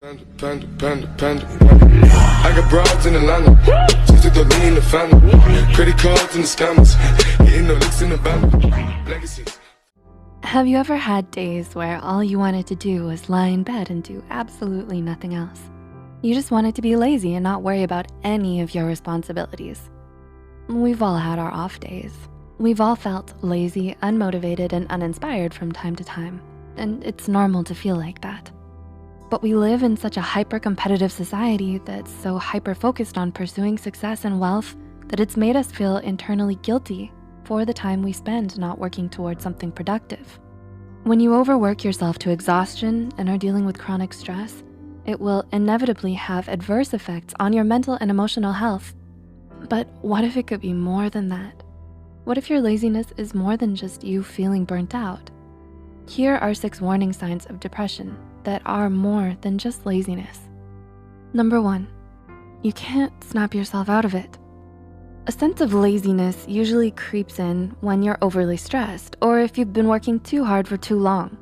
Panda. I got broads in Atlanta. Just to throw me in the family. Credit cards and the scammers. Getting no licks in the band. Legacies. Have you ever had days where all you wanted to do was lie in bed and do absolutely nothing else? You just wanted to be lazy and not worry about any of your responsibilities. We've all had our off days. We've all felt lazy, unmotivated, and uninspired from time to time, and it's normal to feel like that. But we live in such a hyper-competitive society that's so hyper-focused on pursuing success and wealth that it's made us feel internally guilty for the time we spend not working towards something productive. When you overwork yourself to exhaustion and are dealing with chronic stress, it will inevitably have adverse effects on your mental and emotional health. But what if it could be more than that? What if your laziness is more than just you feeling burnt out? Here are 6 warning signs of depression that are more than just laziness. Number 1, you can't snap yourself out of it. A sense of laziness usually creeps in when you're overly stressed or if you've been working too hard for too long.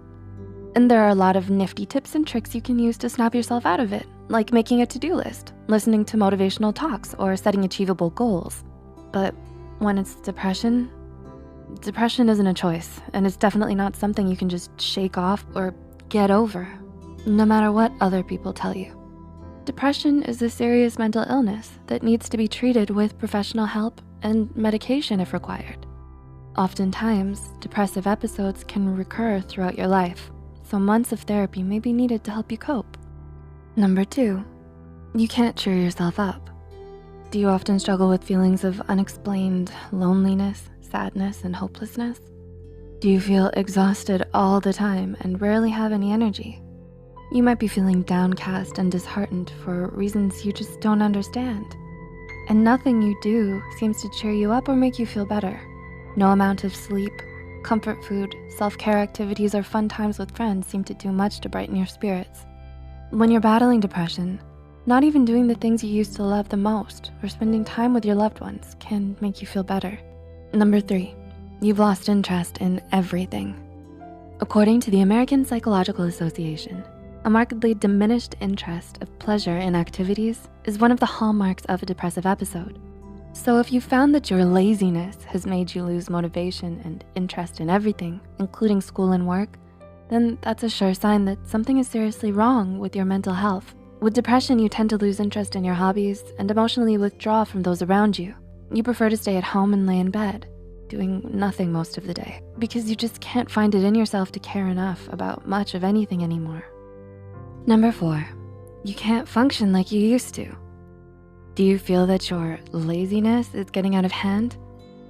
And there are a lot of nifty tips and tricks you can use to snap yourself out of it, like making a to-do list, listening to motivational talks, or setting achievable goals. But when it's depression isn't a choice, and it's definitely not something you can just shake off or get over, no matter what other people tell you. Depression is a serious mental illness that needs to be treated with professional help and medication if required. Oftentimes, depressive episodes can recur throughout your life, so months of therapy may be needed to help you cope. Number 2, you can't cheer yourself up. Do you often struggle with feelings of unexplained loneliness, sadness, and hopelessness? Do you feel exhausted all the time and rarely have any energy? You might be feeling downcast and disheartened for reasons you just don't understand. And nothing you do seems to cheer you up or make you feel better. No amount of sleep, comfort food, self-care activities, or fun times with friends seem to do much to brighten your spirits. When you're battling depression, not even doing the things you used to love the most or spending time with your loved ones can make you feel better. Number 3, you've lost interest in everything. According to the American Psychological Association, a markedly diminished interest of pleasure in activities is one of the hallmarks of a depressive episode. So if you found that your laziness has made you lose motivation and interest in everything, including school and work, then that's a sure sign that something is seriously wrong with your mental health. With depression, you tend to lose interest in your hobbies and emotionally withdraw from those around you. You prefer to stay at home and lay in bed, doing nothing most of the day, because you just can't find it in yourself to care enough about much of anything anymore. Number 4, you can't function like you used to. Do you feel that your laziness is getting out of hand?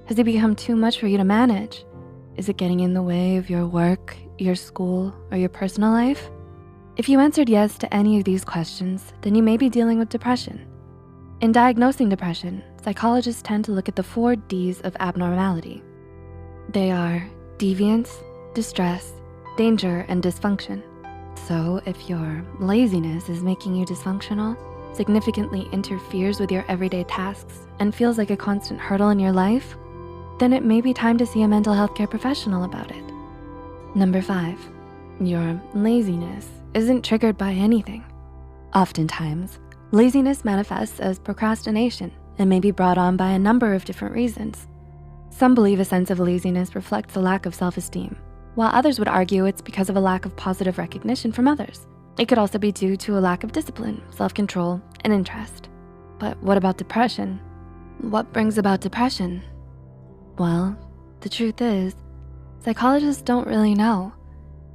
Has it become too much for you to manage? Is it getting in the way of your work, your school, or your personal life? If you answered yes to any of these questions, then you may be dealing with depression. In diagnosing depression, psychologists tend to look at the 4 Ds of abnormality. They are deviance, distress, danger, and dysfunction. So if your laziness is making you dysfunctional, significantly interferes with your everyday tasks, and feels like a constant hurdle in your life, then it may be time to see a mental health care professional about it. Number 5, your laziness isn't triggered by anything. Oftentimes, laziness manifests as procrastination and may be brought on by a number of different reasons. Some believe a sense of laziness reflects a lack of self-esteem, while others would argue it's because of a lack of positive recognition from others. It could also be due to a lack of discipline, self-control, and interest. But what about depression? What brings about depression? Well, the truth is, psychologists don't really know.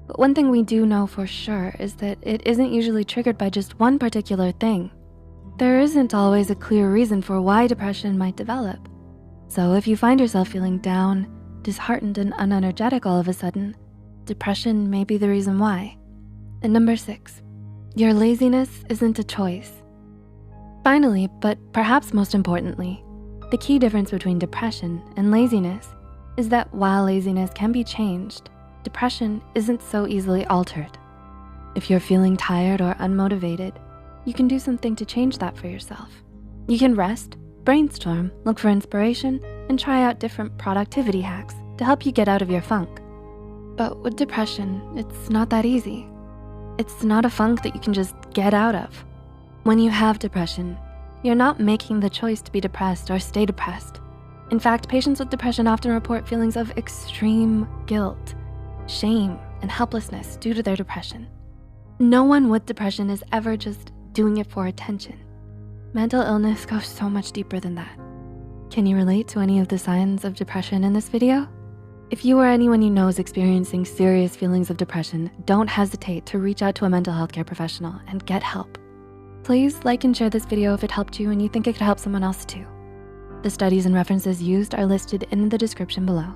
But one thing we do know for sure is that it isn't usually triggered by just one particular thing. There isn't always a clear reason for why depression might develop. So if you find yourself feeling down, disheartened, and unenergetic all of a sudden, depression may be the reason why. And number 6, your laziness isn't a choice. Finally, but perhaps most importantly, the key difference between depression and laziness is that while laziness can be changed, depression isn't so easily altered. If you're feeling tired or unmotivated, you can do something to change that for yourself. You can rest, brainstorm, look for inspiration, and try out different productivity hacks to help you get out of your funk. But with depression, it's not that easy. It's not a funk that you can just get out of. When you have depression, you're not making the choice to be depressed or stay depressed. In fact, patients with depression often report feelings of extreme guilt, shame, and helplessness due to their depression. No one with depression is ever just doing it for attention. Mental illness goes so much deeper than that. Can you relate to any of the signs of depression in this video? If you or anyone you know is experiencing serious feelings of depression, don't hesitate to reach out to a mental health care professional and get help. Please like and share this video if it helped you and you think it could help someone else too. The studies and references used are listed in the description below.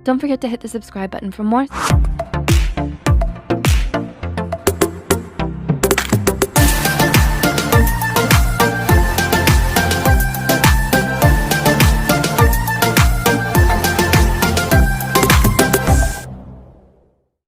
Don't forget to hit the subscribe button for more.